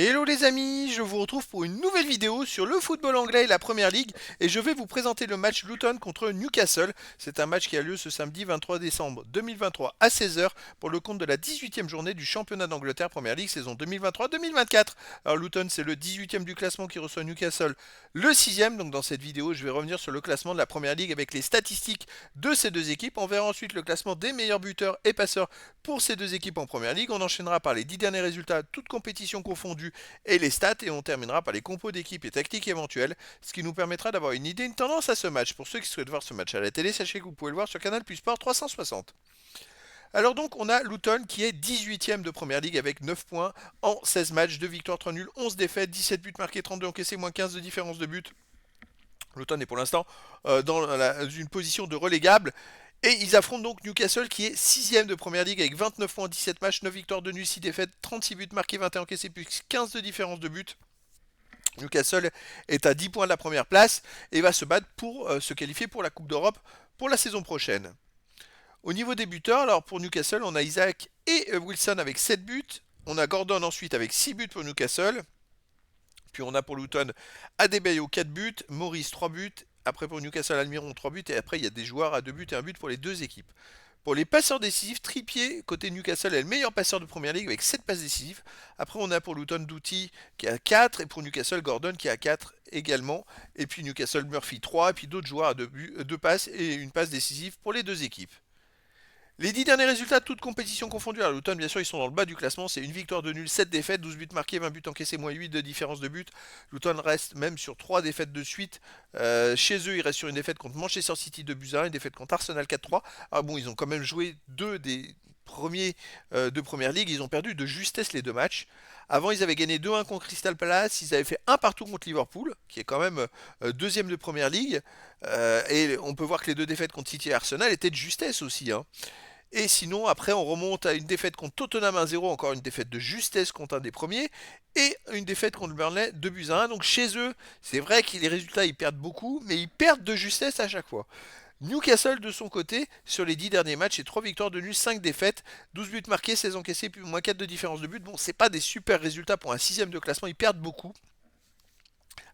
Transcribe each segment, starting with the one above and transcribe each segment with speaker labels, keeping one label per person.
Speaker 1: Hello les amis, je vous retrouve pour une nouvelle vidéo sur le football anglais et la Première Ligue et je vais vous présenter le match Luton contre Newcastle. C'est un match qui a lieu ce samedi 23 décembre 2023 à 16 heures pour le compte de la 18e journée du championnat d'Angleterre Première Ligue saison 2023-2024. Alors Luton c'est le 18e du classement qui reçoit Newcastle le 6e, donc dans cette vidéo je vais revenir sur le classement de la Première Ligue avec les statistiques de ces deux équipes. On verra ensuite le classement des meilleurs buteurs et passeurs pour ces deux équipes en Première Ligue. On enchaînera par les 10 derniers résultats, toutes compétitions confondues et les stats, et on terminera par les compos d'équipe et tactiques éventuelles, ce qui nous permettra d'avoir une idée, une tendance à ce match. Pour ceux qui souhaitent voir ce match à la télé, sachez que vous pouvez le voir sur Canal Plus Sport 360. Alors donc on a Luton qui est 18e de Première Ligue avec 9 points en 16 matchs, 2 victoires, 3 nuls, 11 défaites, 17 buts marqués, 32 encaissés, moins 15 de différence de but. Luton est pour l'instant dans une position de relégable. Et ils affrontent donc Newcastle qui est 6ème de Première Ligue avec 29 points, 17 matchs, 9 victoires, 2 nuls, 6 défaites, 36 buts marqués, 21 encaissés, plus 15 de différence de but. Newcastle est à 10 points de la première place et va se battre pour se qualifier pour la Coupe d'Europe pour la saison prochaine. Au niveau des buteurs, alors pour Newcastle, on a Isaac et Wilson avec 7 buts. On a Gordon ensuite avec 6 buts pour Newcastle. Puis on a pour Luton Adebayo 4 buts, Maurice 3 buts. Après pour Newcastle, Almiron 3 buts. Et après il y a des joueurs à 2 buts et 1 but pour les deux équipes. Pour les passeurs décisifs, Trippier, côté Newcastle, est le meilleur passeur de Première Ligue avec 7 passes décisives. Après, on a pour Luton Doughty qui a 4 et pour Newcastle Gordon qui a 4 également. Et puis Newcastle Murphy 3 et puis d'autres joueurs à 2 passes et une passe décisive pour les deux équipes. Les 10 derniers résultats, toutes compétitions confondues. Alors Luton, bien sûr, ils sont dans le bas du classement. C'est une victoire de nul, 7 défaites, 12 buts marqués, 20 buts encaissés, moins 8 de différence de but. Luton reste même sur 3 défaites de suite. Chez eux, ils restent sur une défaite contre Manchester City 2-1, une défaite contre Arsenal 4-3. Ah bon, ils ont quand même joué deux des premiers de Première Ligue. Ils ont perdu de justesse les deux matchs. Avant, ils avaient gagné 2-1 contre Crystal Palace. Ils avaient fait un partout contre Liverpool, qui est quand même deuxième de Première Ligue. Et on peut voir que les deux défaites contre City et Arsenal étaient de justesse aussi, hein. Et sinon, après, on remonte à une défaite contre Tottenham 1-0, encore une défaite de justesse contre un des premiers, et une défaite contre Burnley 2-1. Donc chez eux, c'est vrai que les résultats, ils perdent beaucoup, mais ils perdent de justesse à chaque fois. Newcastle, de son côté, sur les 10 derniers matchs, c'est 3 victoires de nul, 5 défaites, 12 buts marqués, 16 encaissés, puis moins 4 de différence de but. Bon, c'est pas des super résultats pour un 6ème de classement, ils perdent beaucoup.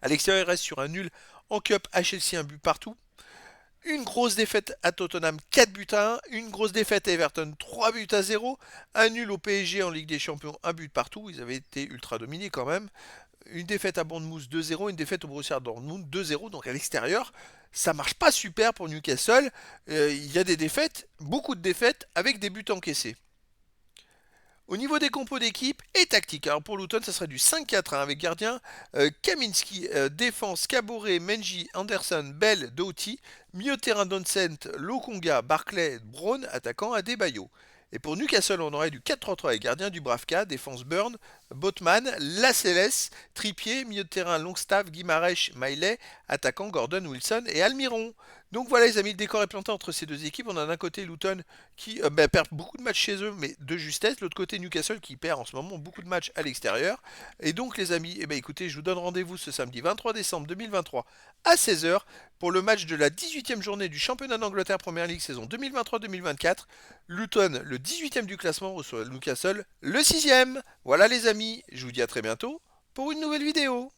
Speaker 1: À l'extérieur, ils restent sur un nul en Cup à Chelsea, un but partout. Une grosse défaite à Tottenham, 4 buts à 1. Une grosse défaite à Everton, 3 buts à 0. Un nul au PSG en Ligue des Champions, un but partout. Ils avaient été ultra dominés quand même. Une défaite à Bournemouth 2-0. Une défaite au Borussia Dortmund 2-0. Donc à l'extérieur, ça marche pas super pour Newcastle. Il y a des défaites, beaucoup de défaites avec des buts encaissés. Au niveau des compos d'équipe et tactique, alors pour Luton, ça serait du 5-4-1 avec gardien Kaminski, défense Caboret, Menji, Anderson, Bell, Doughty, milieu de terrain Doncent, Lokonga, Barclay, Brown, attaquant Adebayo. Et pour Newcastle, on aurait du 4-3-3 avec gardien Dubravka, défense Burn, Botman, Lascelles, Trippier, milieu de terrain Longstaff, Guimarães, Maillet, attaquant Gordon, Wilson et Almiron. Donc voilà les amis, le décor est planté entre ces deux équipes. On a d'un côté Luton qui perd beaucoup de matchs chez eux, mais de justesse. De l'autre côté Newcastle qui perd en ce moment beaucoup de matchs à l'extérieur. Et donc les amis, écoutez, je vous donne rendez-vous ce samedi 23 décembre 2023 à 16 heures pour le match de la 18e journée du championnat d'Angleterre Première Ligue saison 2023-2024. Luton, le 18e du classement, reçoit Newcastle, le 6e. Voilà les amis, je vous dis à très bientôt pour une nouvelle vidéo.